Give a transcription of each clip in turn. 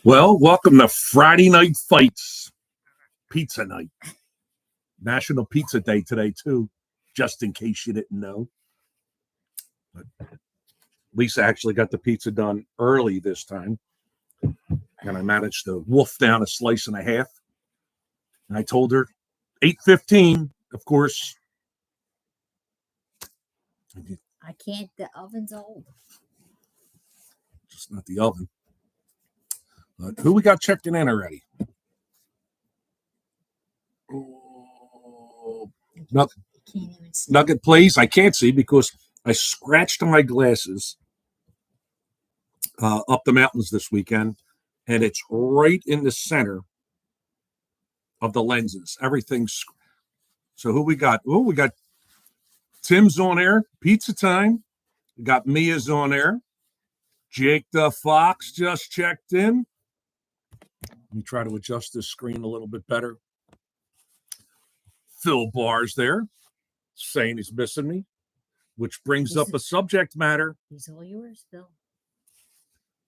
Well, welcome to Friday Night Fights, Pizza Night. National Pizza Day today, too, just in case you didn't know. But Lisa actually got the pizza done early this time, and I managed to wolf down a slice and a half. And I told her 8:15, of course. I can't, the oven's old. Just not the oven. But who we got checking in already? Oh, Can't even see. Nugget Place. I can't see because I scratched my glasses up the mountains this weekend, and it's right in the center of the lenses. Everything's so. Who we got? Oh, we got Tim's on air. Pizza time. We got Mia's on air. Jake the Fox just checked in. Let me try to adjust this screen a little bit better. Phil Barr's there, saying he's missing me, which brings up a subject matter. He's all yours, Bill.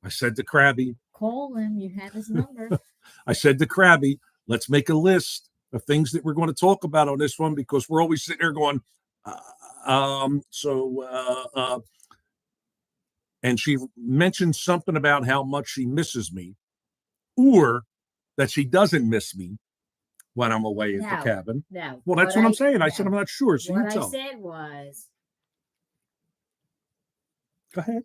I said to Crabby, Call him. You have his number. I said to Crabby, let's make a list of things that we're going to talk about on this one because we're always sitting there going, and she mentioned something about how much she misses me or that she doesn't miss me when I'm away at the cabin. No. Well, that's what I'm saying. I said, I'm not sure. So what you tell. I said was Go ahead.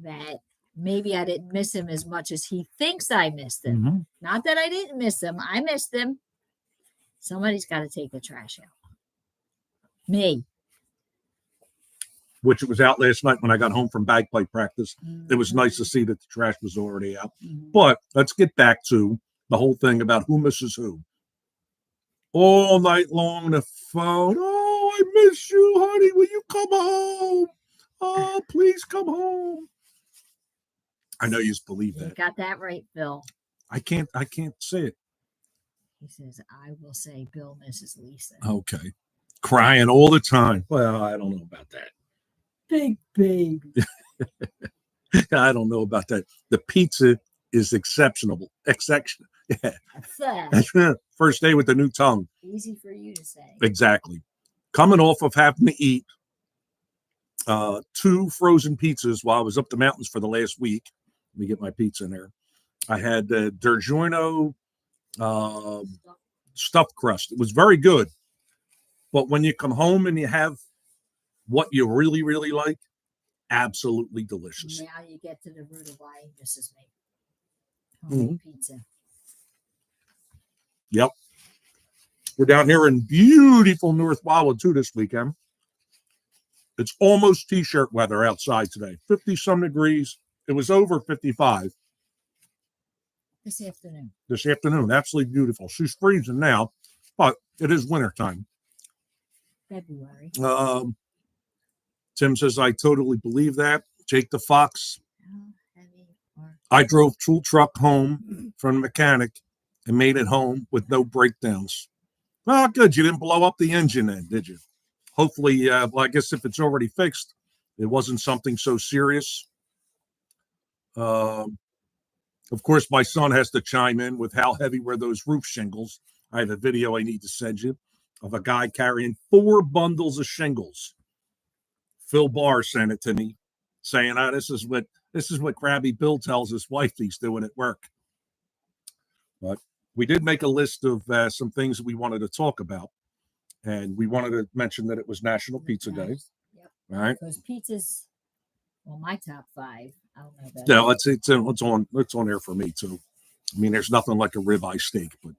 that maybe I didn't miss him as much as he thinks I missed him. Mm-hmm. Not that I didn't miss him. I missed him. Somebody's got to take the trash out. Me. Which it was out last night when I got home from bagpipe practice. Mm-hmm. It was nice to see that the trash was already out. Mm-hmm. But let's get back to the whole thing about who misses who. All night long on the phone. Oh, I miss you, honey. Will you come home? Oh, please come home. I know you believe that. You got that right, Bill. I can't say it. He says, I will say Bill misses Lisa. Okay. Crying all the time. Well, I don't know about that. Big baby. I don't know about that. The pizza is exceptional. Yeah. First day with the new tongue. Easy for you to say. Exactly. Coming off of having to eat 2 frozen pizzas while I was up the mountains for the last week. Let me get my pizza in there. I had the DiGiorno stuffed crust. It was very good. But when you come home and you have what you really, really like, absolutely delicious. Now you get to the root of why he misses me. Pizza. Yep. We're down here in beautiful North Wildwood, too, this weekend. It's almost T-shirt weather outside today. 50-some degrees. It was over 55. This afternoon. This afternoon. Absolutely beautiful. She's freezing now, but it is wintertime. February. Tim says, I totally believe that. Jake the Fox. I drove tool truck home from the mechanic and made it home with no breakdowns. Well, good. You didn't blow up the engine then, did you? Hopefully, well, I guess if it's already fixed, it wasn't something so serious. Of course, my son has to chime in with how heavy were those roof shingles. I have a video I need to send you of a guy carrying 4 bundles of shingles. Phil Barr sent it to me, saying, this is what Crabby Bill tells his wife he's doing at work. But we did make a list of some things that we wanted to talk about. And we wanted to mention that it was National Pizza Day. Yep. All right. Because pizza's, well, my top 5. I don't know about No, it's on there for me too. I mean, there's nothing like a ribeye steak, but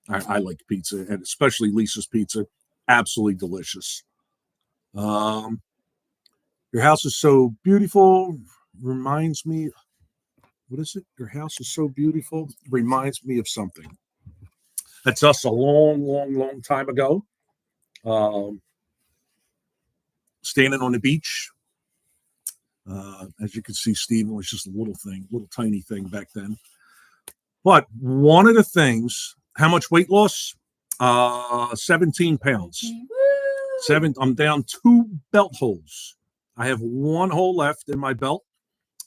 I like pizza, and especially Lisa's pizza. Absolutely delicious. Your house is so beautiful. Reminds me, what is it? Your house is so beautiful. Reminds me of something. That's us a long, long, long time ago. Standing on the beach. As you can see, Stephen was just a little tiny thing back then. But one of the things, how much weight loss? 17 pounds. Woo! I'm down 2 belt holes. I have 1 hole left in my belt.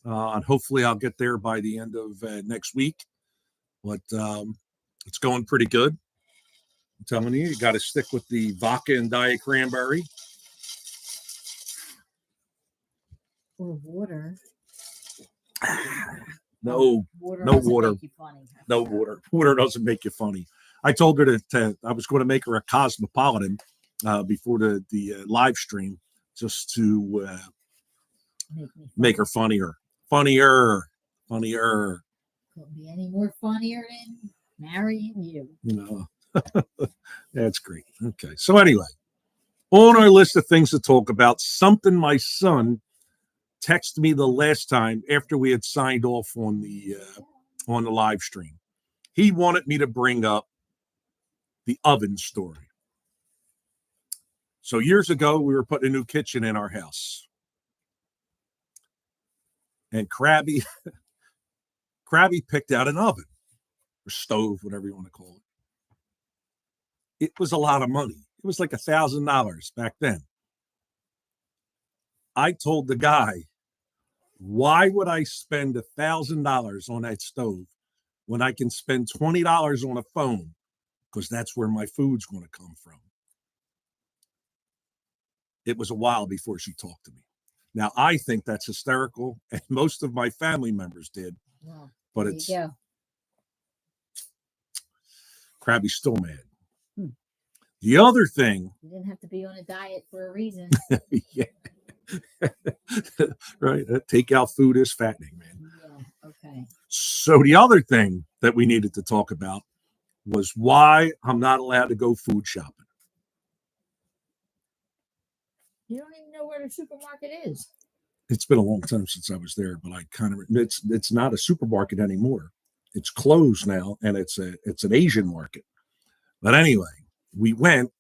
And hopefully I'll get there by the end of next week. But it's going pretty good. I'm telling you, you got to stick with the vodka and Diet Cranberry. Or water. No, Water no doesn't water. make you funny. No water. Water doesn't make you funny. I told her that I was going to make her a cosmopolitan before the live stream, just to make her funnier. Funnier. Couldn't be any more funnier than marrying you. You know, that's great. Okay. So anyway, on our list of things to talk about, something my son texted me the last time after we had signed off on the live stream. He wanted me to bring up the oven story. So years ago, we were putting a new kitchen in our house. And Crabby picked out an oven or stove, whatever you want to call it. It was a lot of money. It was like $1,000 back then. I told the guy, why would I spend $1,000 on that stove when I can spend $20 on a phone? Because that's where my food's going to come from. It was a while before she talked to me. Now, I think that's hysterical, and most of my family members did. Well, but there it's you go. Crabby's still mad. The other thing, You didn't have to be on a diet for a reason. yeah, right. Takeout food is fattening, man. Yeah, okay. So the other thing that we needed to talk about was why I'm not allowed to go food shopping. You don't even know where the supermarket is. It's been a long time since I was there, but I kind of it's not a supermarket anymore. It's closed now, and it's an Asian market. But anyway, we went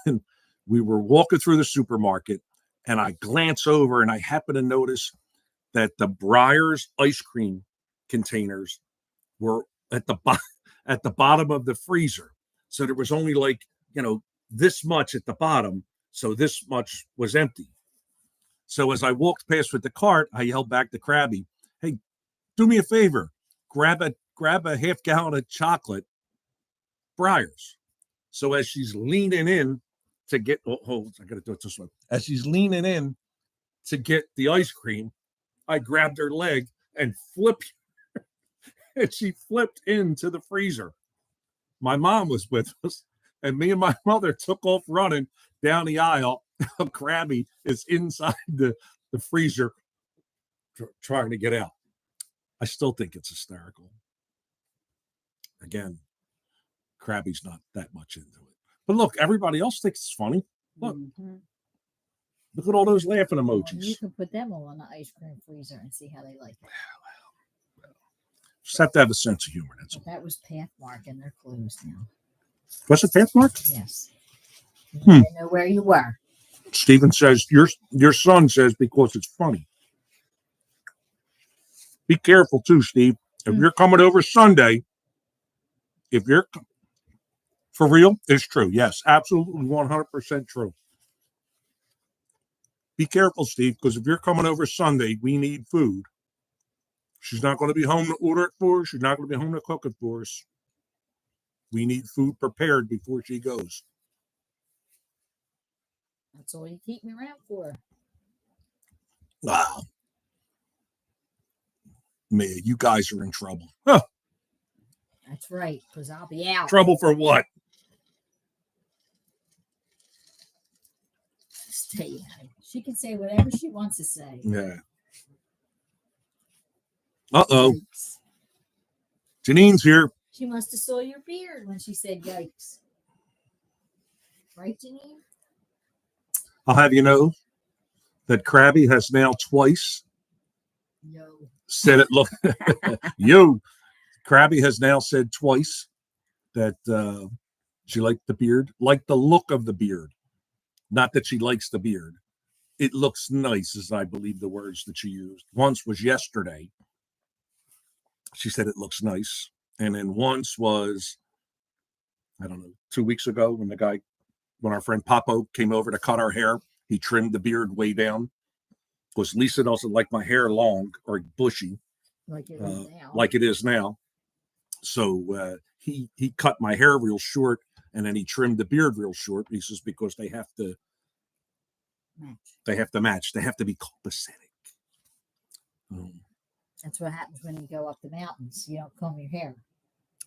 and we were walking through the supermarket, and I glance over and I happen to notice that the Breyers ice cream containers were at the bottom of the freezer. So there was only like, this much at the bottom. So this much was empty. So as I walked past with the cart, I yelled back to Crabby, "Hey, do me a favor, grab a half gallon of chocolate Breyers." So as she's leaning in to get, I got to do it this way. As she's leaning in to get the ice cream, I grabbed her leg and flipped, and she flipped into the freezer. My mom was with us, and me and my mother took off running down the aisle. Crabby is inside the freezer trying to get out. I still think it's hysterical. Again, Crabby's not that much into it. But look, everybody else thinks it's funny. Look. Look at all those laughing emojis. Well, you can put them all in the ice cream freezer and see how they like it. Just have to have a sense of humor. That's all. That was Pathmark, and they're closed now. Was it Pathmark? Yes. I didn't know where you were. Stephen says, your son says because it's funny. Be careful too, Steve. If you're coming over Sunday, for real, it's true. Yes, absolutely 100% true. Be careful, Steve, because if you're coming over Sunday, we need food. She's not going to be home to order it for us. She's not going to be home to cook it for us. We need food prepared before she goes. That's all you keep me around for. Wow. Man, you guys are in trouble. Huh. That's right, because I'll be out. Trouble for what? Stay out. She can say whatever she wants to say. Yeah. Uh-oh. Yikes. Janine's here. She must have saw your beard when she said yikes. Right, Janine? I'll have you know that Crabby has now twice said it. Look, Crabby has now said twice that she liked the beard, liked the look of the beard. Not that she likes the beard. It looks nice, is I believe the words that she used. Once was yesterday. She said it looks nice. And then once was, I don't know, 2 weeks ago when our friend Papo came over to cut our hair. He trimmed the beard way down. because Lisa doesn't like my hair long or bushy Like it is now. like it is now. So he cut my hair real short, and then he trimmed the beard real short. He says because they have to match. They have to match. They have to be copacetic. That's what happens when you go up the mountains. You don't comb your hair.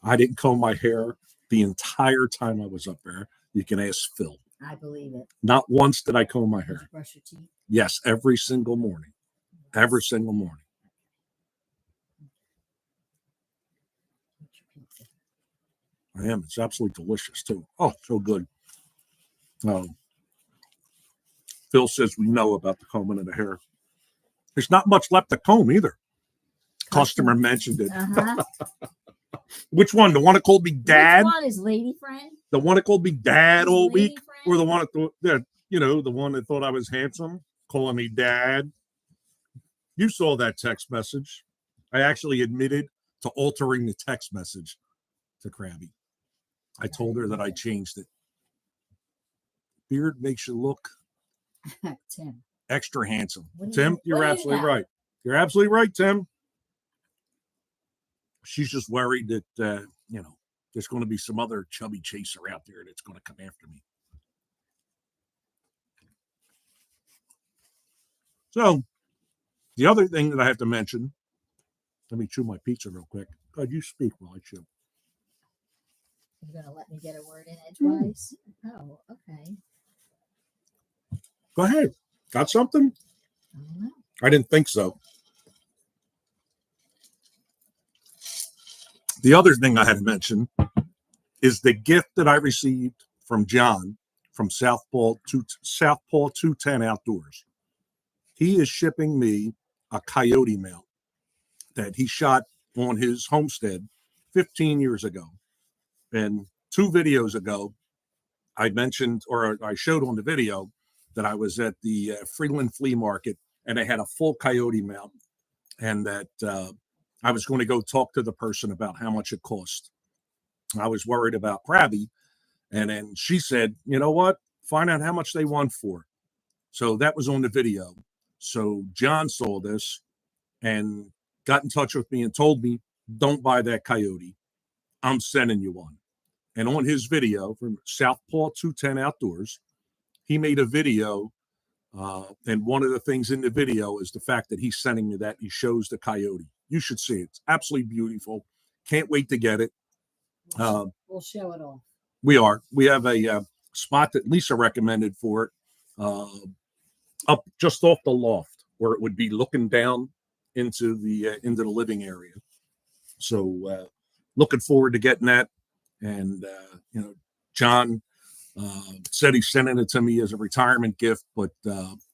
I didn't comb my hair the entire time I was up there. You can ask Phil. I believe it. Not once did I comb my Did you hair. brush your teeth? Yes, every single morning. Every single morning. What's your pizza? I am. It's absolutely delicious too. Oh, so good. Phil says we know about the combing of the hair. There's not much left to comb either. Customer mentioned it. Uh-huh. Which one? The one that called me dad? Which one is lady friend? The one that called me dad all Lady week? friend? Or the one that thought, the one that thought I was handsome, calling me dad? You saw that text message. I actually admitted to altering the text message to Crabby. I told her that I changed it. Beard makes you look Tim. extra handsome. What do Tim, you- you're what do you absolutely know? right. You're absolutely right, Tim. She's just worried that, there's going to be some other chubby chaser out there that's going to come after me. So, the other thing that I have to mention, let me chew my pizza real quick. God, you speak while I chew. You're going to let me get a word in edgewise? Oh, okay. Go ahead. Got something? I don't know. I didn't think so. The other thing I had to mention is the gift that I received from John from Southpaw 210 Outdoors. He is shipping me a coyote mount that he shot on his homestead 15 years ago. And 2 videos ago, I mentioned, or I showed on the video, that I was at the Freeland Flea Market and they had a full coyote mount, and that I was going to go talk to the person about how much it cost. I was worried about Crabby, and then she said, you know what? Find out how much they want for it. So that was on the video. So John saw this and got in touch with me and told me, don't buy that coyote. I'm sending you one. And on his video from Southpaw 210 Outdoors, he made a video. And one of the things in the video is the fact that he's sending me that. He shows the coyote. You should see it. It's absolutely beautiful. Can't wait to get it. We'll show it off. We have a spot that Lisa recommended for it, up just off the loft, where it would be looking down into the living area. So looking forward to getting that. And John said he's sending it to me as a retirement gift, but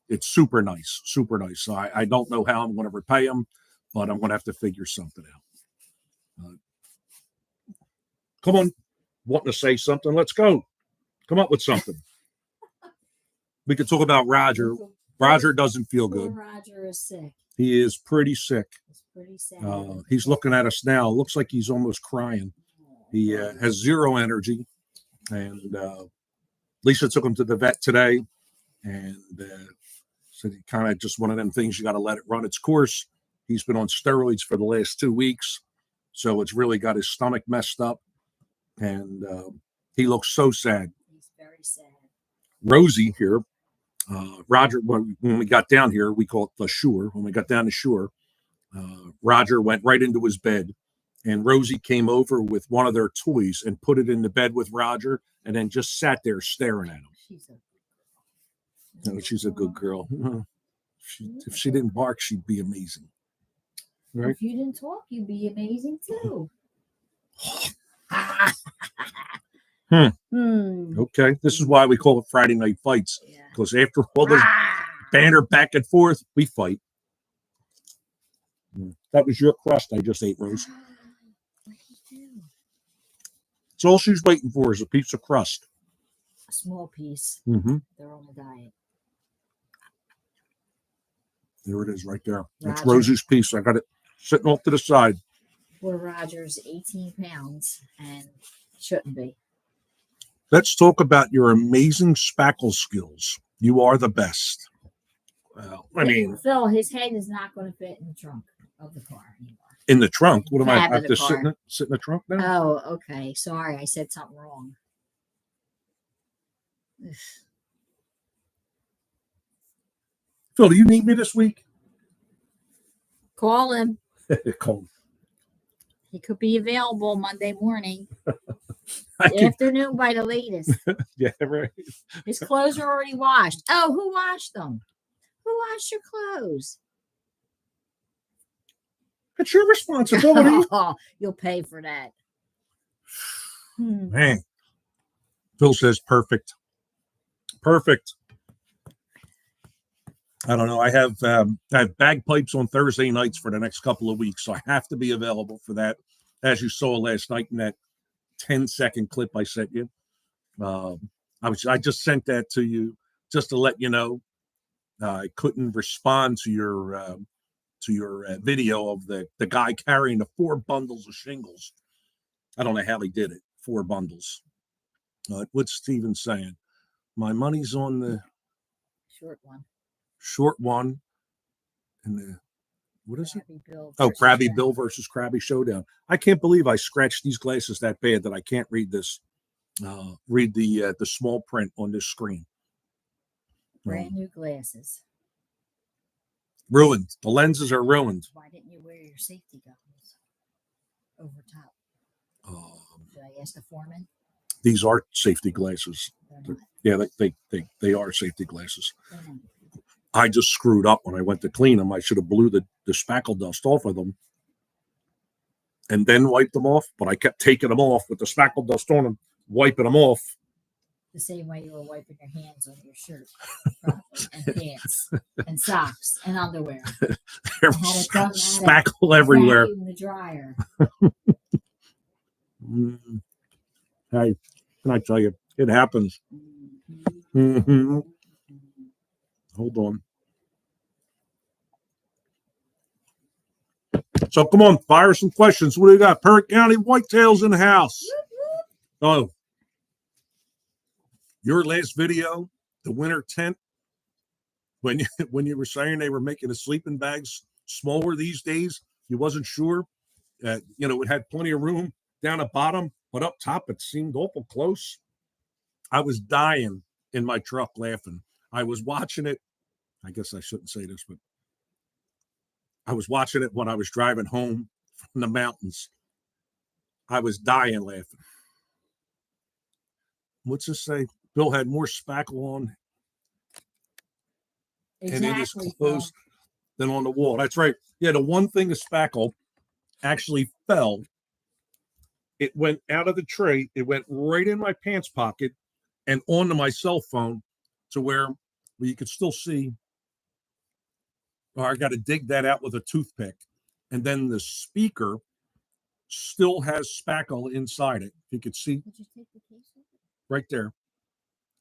it's super nice, super nice. So I don't know how I'm going to repay him, but I'm going to have to figure something out. Come on, wanting to say something? Let's go. Come up with something. We could talk about Roger. Roger doesn't feel good. Roger is sick. He is pretty sick. It's pretty sad. He's looking at us now. Looks like he's almost crying. He has zero energy. And Lisa took him to the vet today and said he kind of just one of them things, you got to let it run its course. He's been on steroids for the last 2 weeks. So it's really got his stomach messed up. And he looks so sad. He's very sad. Rosie here, Roger, when we got down here, we call it the shore. When we got down the shore, Roger went right into his bed, and Rosie came over with one of their toys and put it in the bed with Roger, and then just sat there staring at him. She's a good girl. If she didn't bark, she'd be amazing. Right? If you didn't talk, you'd be amazing too. Okay, this is why we call it Friday Night Fights, Yeah. because after all this banter back and forth, we fight. That was your crust I just ate, Rose. What did you do? So all she's waiting for is a piece of crust. A small piece. Mm-hmm. They're on a diet. There it is right there. That's Roger. Rosie's piece. I got it sitting off to the side. Poor Roger's 18 pounds and shouldn't be. Let's talk about your amazing spackle skills. You are the best. Well, I mean, Phil, his head is not going to fit in the trunk of the car anymore. in the trunk. What am I? I Cab of have the to sit car. sit in the trunk now? Oh, okay. Sorry, I said something wrong. Ugh. Phil, do you need me this week? Call him. Call. He could be available Monday morning, I can, afternoon by the latest. yeah, right. His clothes are already washed. Oh, who washed them? Who washed your clothes? It's your responsibility. Oh, you'll pay for that. Man, Phil says perfect. Perfect. I don't know. I have bagpipes on Thursday nights for the next couple of weeks, so I have to be available for that. As you saw last night in that 10-second clip I sent you, I just sent that to you just to let you know. I couldn't respond to your video of the guy carrying the 4 bundles of shingles. I don't know how he did it. 4 bundles. What's Steven saying? My money's on the short one. And the, what is Crabby it? Bill Crabby Bill versus Crabby Showdown. I can't believe I scratched these glasses that bad that I can't read this. Read the small print on this screen. Brand new glasses. Ruined. The lenses are ruined. Why didn't you wear your safety goggles over top? Should I ask the foreman? These are safety glasses. Yeah, they are safety glasses. I just screwed up when I went to clean them. I should have blew the spackle dust off of them and then wiped them off. But I kept taking them off with the spackle dust on them, wiping them off. The same way you were wiping your hands on your shirt, probably, and pants, and socks, and underwear. There was spackle everywhere. In the dryer. Hey, can I tell you? It happens. Mm-hmm. Hold on. So come on, fire some questions. What do you got? Perry County Whitetails in the house. Oh, your last video, the winter tent, when you were saying they were making the sleeping bags smaller these days, you wasn't sure. It had plenty of room down the bottom, but up top it seemed awful close. I was dying in my truck laughing. I was watching it. I guess I shouldn't say this, but I was watching it when I was driving home from the mountains. I was dying laughing. What's this say? Bill had more spackle on and in his clothes than on the wall. That's right. Yeah, the one thing of spackle actually fell. It went out of the tray. It went right in my pants pocket and onto my cell phone to where you could still see. I got to dig that out with a toothpick. And then the speaker still has spackle inside it. You could see right there.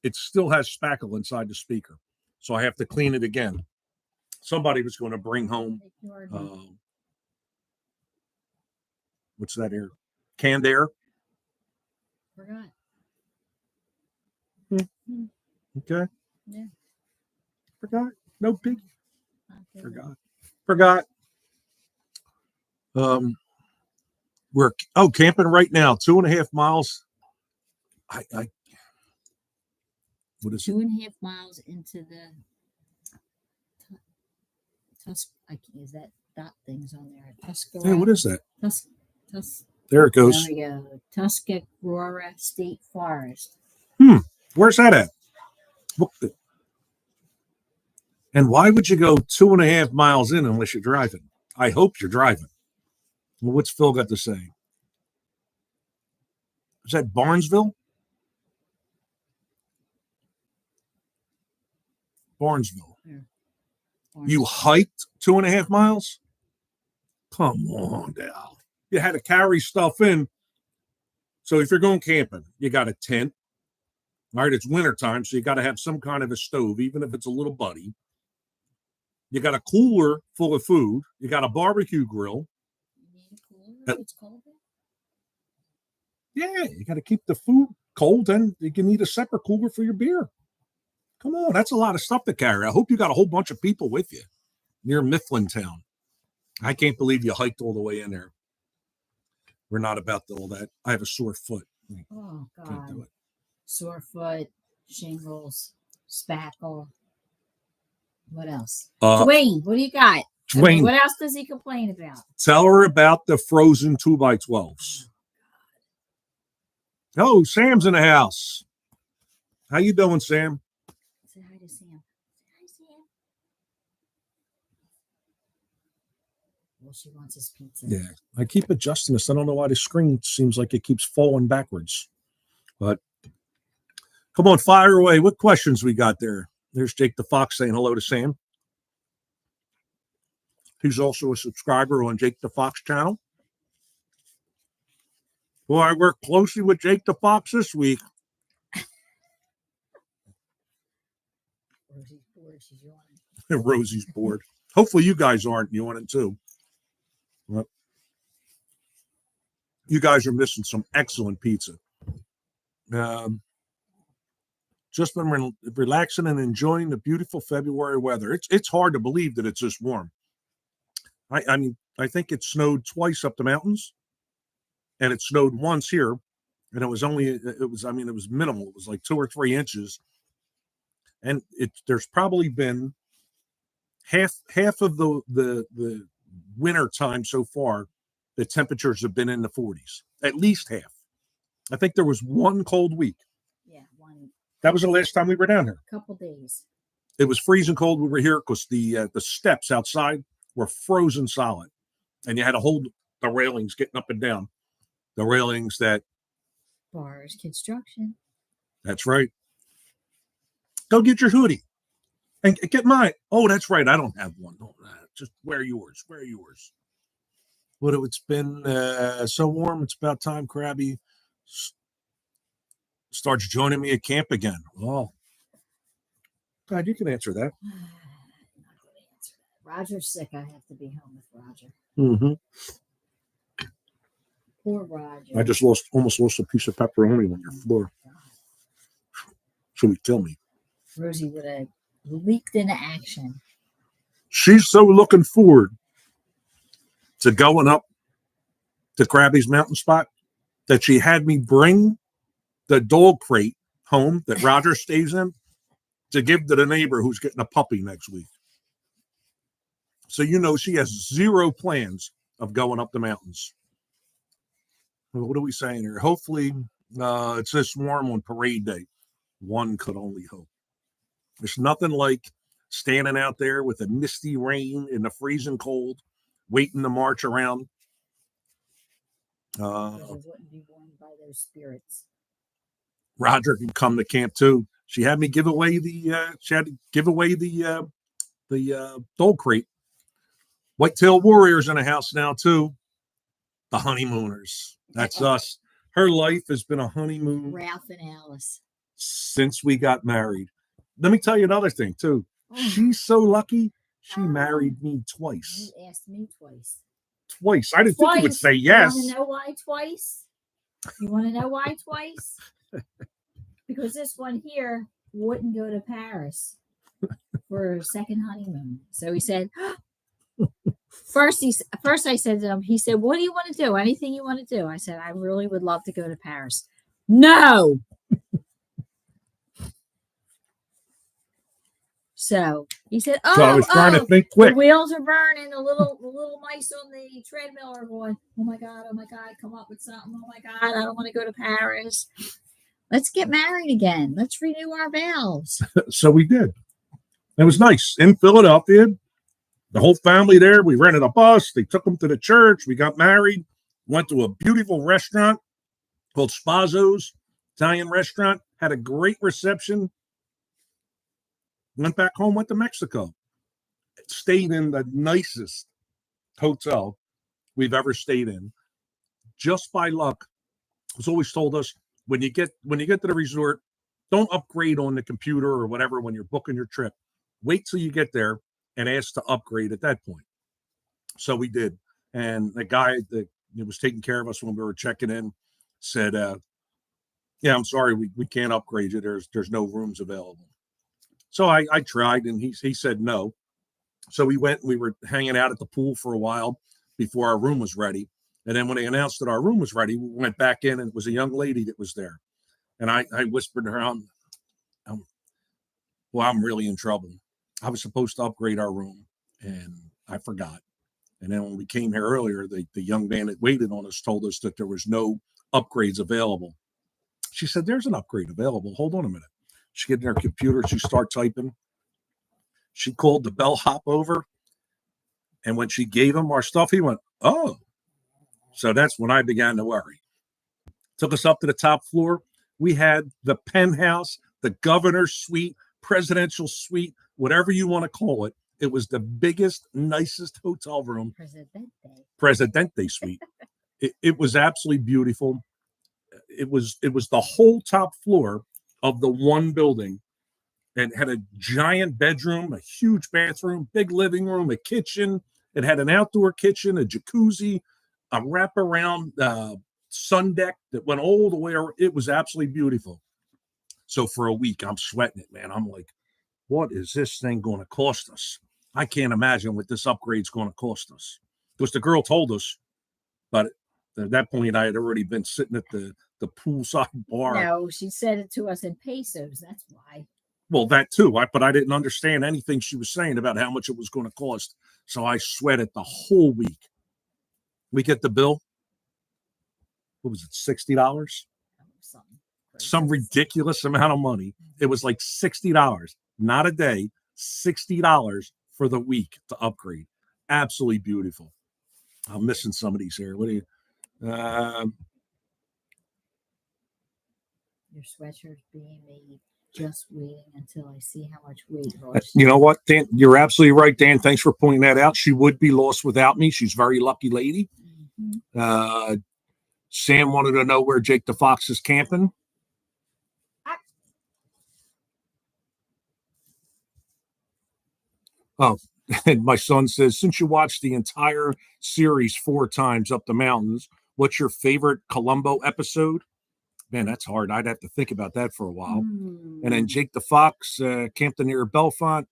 It still has spackle inside the speaker. So I have to clean it again. Somebody was going to bring home, what's that air? Canned air. Forgot. Okay. Yeah. Forgot. No big. Forgot. We're camping right now. 2.5 miles. What is 2.5 miles into the is that dot things on there? Tuscarora. Hey, what is that? There it goes. There we go. Tuscarora State Forest. Where's that at? And why would you go 2.5 miles in unless you're driving? I hope you're driving. Well, what's Phil got to say? Is that Barnesville? Barnesville. Yeah. You hiked 2.5 miles? Come on, Dal. You had to carry stuff in. So if you're going camping, you got a tent. All right, it's wintertime, so you got to have some kind of a stove, even if it's a little buddy. You got a cooler full of food. You got a barbecue grill. You need a cooler? It's cold there? Yeah, you got to keep the food cold, and you can need a separate cooler for your beer. Come on, that's a lot of stuff to carry. I hope you got a whole bunch of people with you near Mifflin Town. I can't believe you hiked all the way in there. We're not about all that. I have a sore foot. Oh, Can't do God. it. Sore foot, shingles, spackle. What else? Dwayne, what do you got? Dwayne, What else does he complain about? tell her about the frozen 2x12s. Oh, Sam's in the house. How you doing, Sam? Say hi to Sam. Say hi, Sam. Well, she wants his pizza. Yeah, I keep adjusting this. I don't know why the screen seems like it keeps falling backwards. But come on, fire away. What questions we got there? There's Jake the Fox saying hello to Sam. He's also a subscriber on Jake the Fox channel. Boy, I worked closely with Jake the Fox this week. Rosie's bored. She's yawning. Rosie's bored. Hopefully you guys aren't yawning too. Well, you guys are missing some excellent pizza. Just been relaxing and enjoying the beautiful February weather. It's hard to believe that it's this warm. I mean, I think it snowed twice up the mountains, and it snowed once here, and it was minimal. It was like 2 or 3 inches, and there's probably been half of the winter time so far. The temperatures have been in the 40s, at least half. I think there was one cold week. Yeah, one. That was the last time we were down here. Couple days. It was freezing cold. We were here because the steps outside were frozen solid, and you had to hold the railings getting up and down. The railings that Bars construction. That's right. Go get your hoodie and get mine. Oh, that's right. I don't have one. No, just wear yours. Wear yours. What it's been so warm. It's about time Crabby starts joining me at camp again. Oh, God, you can answer that. I'm not going to answer that. Roger's sick. I have to be home with Roger. Mm-hmm. Poor Roger. I just almost lost a piece of pepperoni on your floor. Should we tell me? Rosie would have leaped into action. She's so looking forward to going up to Crabby's mountain spot that she had me bring the dog crate home that Roger stays in to give to the neighbor who's getting a puppy next week. So she has zero plans of going up the mountains. What are we saying here? Hopefully it's this warm on parade day. One could only hope. There's nothing like standing out there with the misty rain in the freezing cold, waiting to march around. Wouldn't be warmed by those spirits. Roger can come to camp too. She had me give away the dog crate. Whitetail Warriors in the house now too. The honeymooners. That's us. Her life has been a honeymoon. Ralph and Alice. Since we got married. Let me tell you another thing too. She's so lucky. She married me twice. You asked me twice. Twice. I didn't think you would say yes. You want to know why twice? You want to know why twice? Because this one here wouldn't go to Paris for a second honeymoon. So he said, first I said to him, he said, what do you want to do? Anything you want to do? I said, I really would love to go to Paris. No. So he said, so I was trying to think quick. The wheels are burning. The little mice on the treadmill are going, oh my God, come up with something. Oh my God, I don't want to go to Paris. Let's get married again. Let's renew our vows. So we did. It was nice. In Philadelphia, the whole family there, we rented a bus. They took them to the church. We got married. Went to a beautiful restaurant called Spazzo's, Italian restaurant. Had a great reception. Went back home, went to Mexico. Stayed in the nicest hotel we've ever stayed in. Just by luck. It's always told us when you get to the resort, don't upgrade on the computer or whatever when you're booking your trip. Wait till you get there and ask to upgrade at that point. So we did. And the guy that was taking care of us when we were checking in said, yeah, I'm sorry, we can't upgrade you. There's no rooms available. So I tried, and he said no. So we went. We were hanging out at the pool for a while before our room was ready. And then when they announced that our room was ready, we went back in, and it was a young lady that was there. And I whispered to her, well, I'm really in trouble. I was supposed to upgrade our room, and I forgot. And then when we came here earlier, the young man that waited on us told us that there was no upgrades available. She said, there's an upgrade available. Hold on a minute. She get in her computer. She start typing. She called the bellhop over. And when she gave him our stuff, he went, oh. So that's when I began to worry. Took us up to the top floor. We had the penthouse, the governor's suite, presidential suite, whatever you want to call it. It was the biggest, nicest hotel room. Presidente suite. It was absolutely beautiful. It was the whole top floor of the one building, and had a giant bedroom, a huge bathroom, big living room, a kitchen. It had an outdoor kitchen, a jacuzzi, a wraparound sun deck that went all the way around. It was absolutely beautiful. So for a week, I'm sweating it, man. I'm like, what is this thing going to cost us? I can't imagine what this upgrade's going to cost us. Because the girl told us, but at that point, I had already been sitting at the poolside bar. No, she said it to us in pesos. That's why. Well, that too. But I didn't understand anything she was saying about how much it was going to cost. So I sweated the whole week. We get the bill. What was it? $60? Some ridiculous amount of money. It was like $60, not a day, $60 for the week to upgrade. Absolutely beautiful. I'm missing some of these here. What do you? Your sweatshirt's being made. Just waiting until I see how much weight loss. You know what, Dan? You're absolutely right, Dan. Thanks for pointing that out. She would be lost without me. She's a very lucky lady. Mm-hmm. Sam wanted to know where Jake the Fox is camping. Oh, and my son says, since you watched the entire series 4 times up the mountains, what's your favorite Columbo episode? Man, that's hard. I'd have to think about that for a while. And then Jake the Fox, camped near Belfont.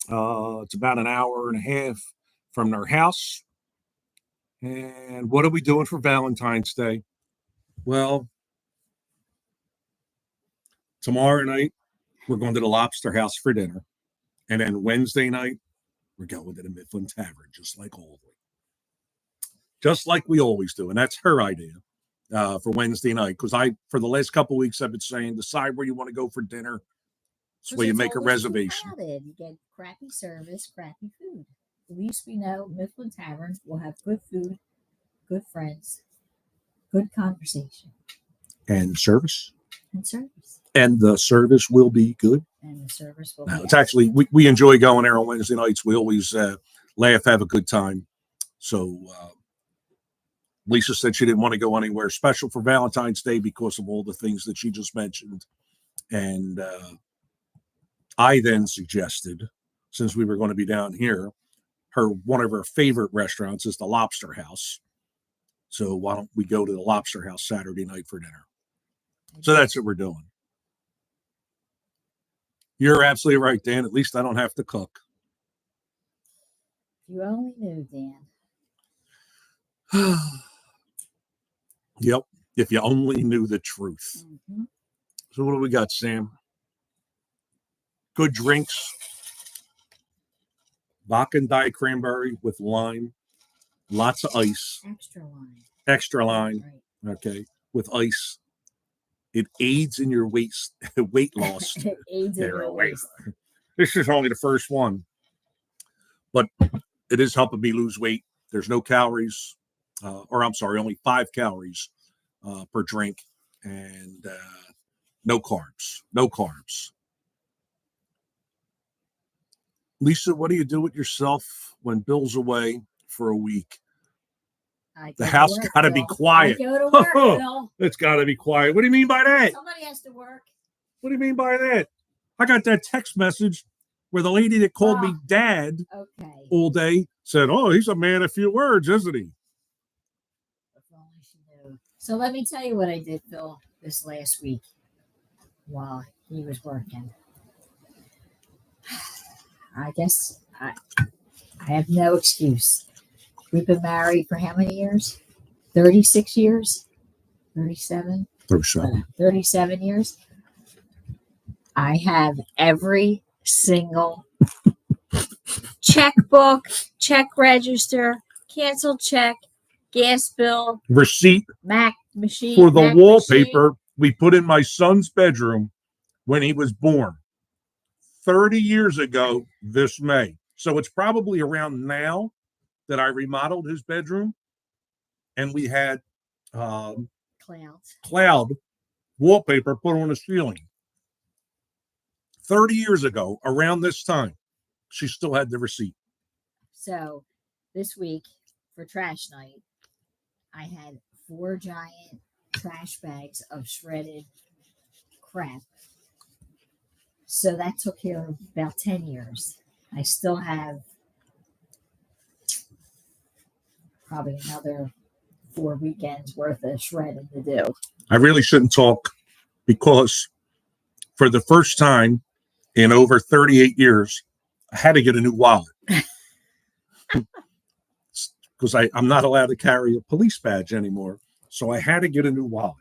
It's about an hour and a half from their house. And what are we doing for Valentine's Day? Well, tomorrow night, we're going to the Lobster House for dinner. And then Wednesday night, we're going to the Mifflin Tavern, just like always. Just like we always do. And that's her idea. For Wednesday night, because for the last couple of weeks I've been saying decide where you want to go for dinner, so you make a reservation. You get crappy service, crappy food. At least we know Mifflin Tavern will have good food, good friends, good conversation, and service. And the service will be good. And the service will. It's actually we enjoy going there on Wednesday nights. We always laugh, have a good time. So. Lisa said she didn't want to go anywhere special for Valentine's Day because of all the things that she just mentioned. And I then suggested, since we were going to be down here, one of her favorite restaurants is the Lobster House. So why don't we go to the Lobster House Saturday night for dinner? So that's what we're doing. You're absolutely right, Dan. At least I don't have to cook. You only knew, Dan. Yep. If you only knew the truth. Mm-hmm. So what do we got, Sam? Good drinks. Vodka and Diet Cranberry with lime. Lots of ice. Extra lime. Right. Okay. With ice. It aids in your weight loss. It aids in your weight. This is only the first one. But it is helping me lose weight. There's no calories. Only 5 calories per drink, and no carbs. Lisa, what do you do with yourself when Bill's away for a week? The house got to be quiet. I go to work, Bill. It's got to be quiet. What do you mean by that? Somebody has to work. What do you mean by that? I got that text message where the lady that called me dad all day said, oh, he's a man of few words, isn't he? So let me tell you what I did, Phil, this last week while he was working. I guess I have no excuse. We've been married for how many years? 36 years? 37? 37 years. I have every single checkbook, check register, canceled check, gas bill, receipt Mac machine for the Mac wallpaper machine. we put in my son's bedroom when he was born 30 years ago this May. So it's probably around now that I remodeled his bedroom, and we had cloud wallpaper put on the ceiling. 30 years ago, around this time, she still had the receipt. So this week for trash night, I had 4 giant trash bags of shredded crap. So that took care of about 10 years. I still have probably another 4 weekends worth of shredding to do. I really shouldn't talk because for the first time in over 38 years, I had to get a new wallet because I'm not allowed to carry a police badge anymore. So I had to get a new wallet.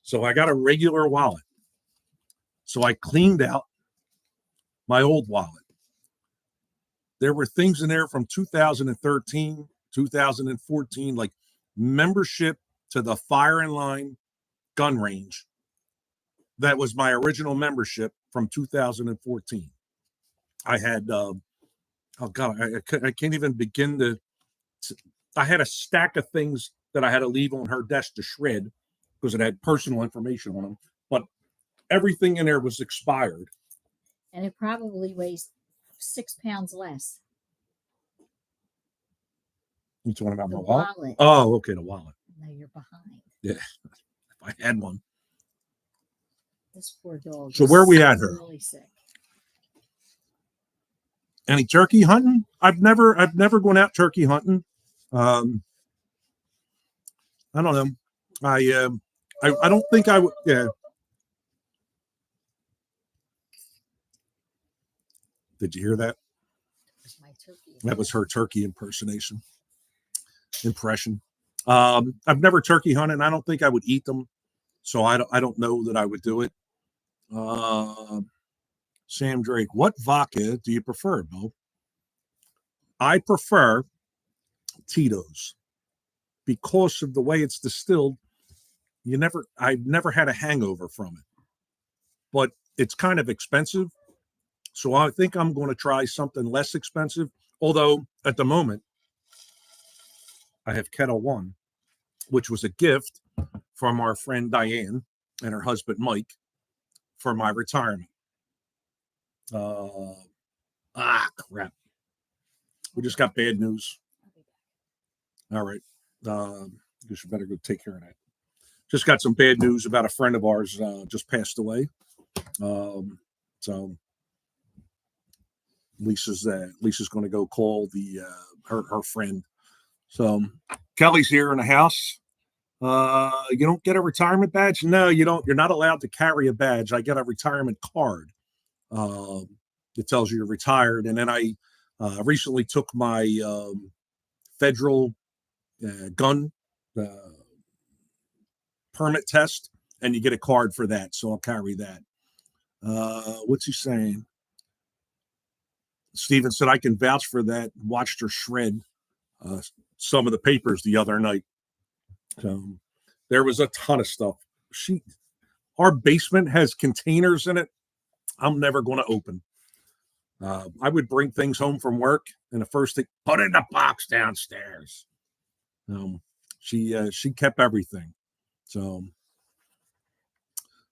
So I got a regular wallet. So I cleaned out my old wallet. There were things in there from 2013, 2014, like membership to the Fire and Line gun range. That was my original membership from 2014. I had, oh God, I can't even begin to, I had a stack of things that I had to leave on her desk to shred because it had personal information on them. But everything in there was expired. And it probably weighs 6 pounds less. You talking about The my wallet? wallet. Oh, okay, the wallet. No, you're behind. Yeah, if I had one. This poor dog. So where are we at here? Really sick. Any turkey hunting? I've never gone out turkey hunting. I don't know. I don't think I would. Yeah. Did you hear that? My turkey. That was her turkey impression. I've never turkey hunted. I don't think I would eat them, so I don't know that I would do it. Sam Drake, what vodka do you prefer, Bill? I prefer Tito's because of the way it's distilled. I've never had a hangover from it, but it's kind of expensive. So I think I'm going to try something less expensive. Although at the moment, I have Kettle One, which was a gift from our friend Diane and her husband Mike for my retirement. Crap. We just got bad news. All right. You should better go take care of that. Just got some bad news about a friend of ours just passed away. So Lisa's going to go call her friend. So Kelly's here in the house. You don't get a retirement badge? No, you don't. You're not allowed to carry a badge. I get a retirement card. It tells you you're retired. And then I recently took my federal gun permit test, and you get a card for that. So I'll carry that. What's he saying? Steven said, I can vouch for that. Watched her shred some of the papers the other night. There was a ton of stuff. Our basement has containers in it I'm never going to open. I would bring things home from work, and the first thing, put it in the box downstairs. She kept everything. So,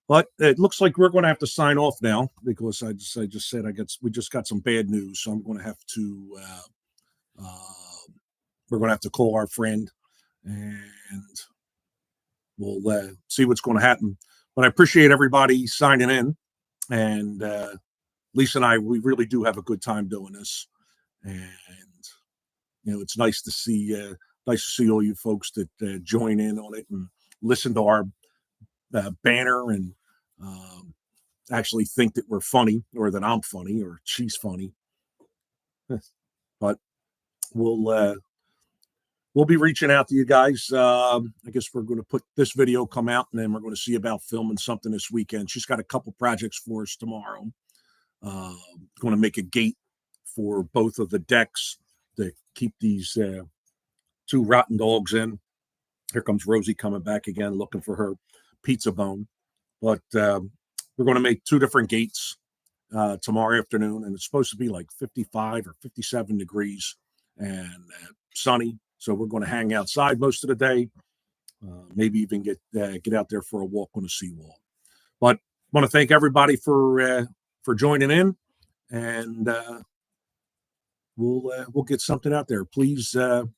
but it looks like we're going to have to sign off now because I just said we just got some bad news, so I'm going to have to we're going to have to call our friend, and we'll see what's going to happen. But I appreciate everybody signing in, and Lisa and I, we really do have a good time doing this, and it's nice to see all you folks that join in on it and listen to our banner and actually think that we're funny or that I'm funny or she's funny. But we'll be reaching out to you guys. I guess we're going to put this video come out, and then we're going to see about filming something this weekend. She's got a couple projects for us tomorrow. Going to make a gate for both of the decks to keep these two rotten dogs in. Here comes Rosie coming back again, looking for her pizza bone. But we're going to make two different gates tomorrow afternoon, and it's supposed to be like 55 or 57 degrees and sunny. So we're going to hang outside most of the day, maybe even get out there for a walk on the seawall. But I want to thank everybody for joining in, and we'll get something out there. Please, when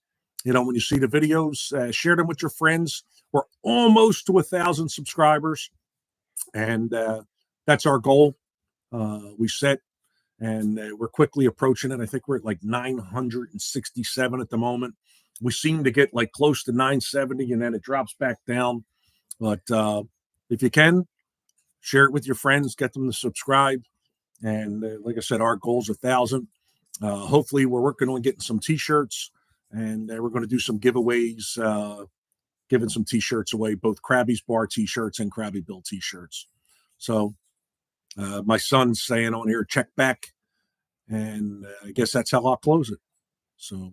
you see the videos, share them with your friends. We're almost to 1,000 subscribers, and that's our goal we set, and we're quickly approaching it. I think we're at like 967 at the moment. We seem to get like close to 970, and then it drops back down. But if you can, share it with your friends, get them to subscribe. And like I said, our goal's 1,000. Hopefully, we're working on getting some T-shirts, and we're going to do some giveaways, giving some T-shirts away, both Crabby's Bar T-shirts and Crabby Bill T-shirts. So my son's saying on here, check back. And I guess that's how I'll close it. So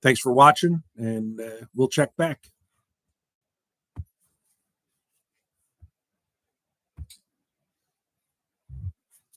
thanks for watching, and we'll check back.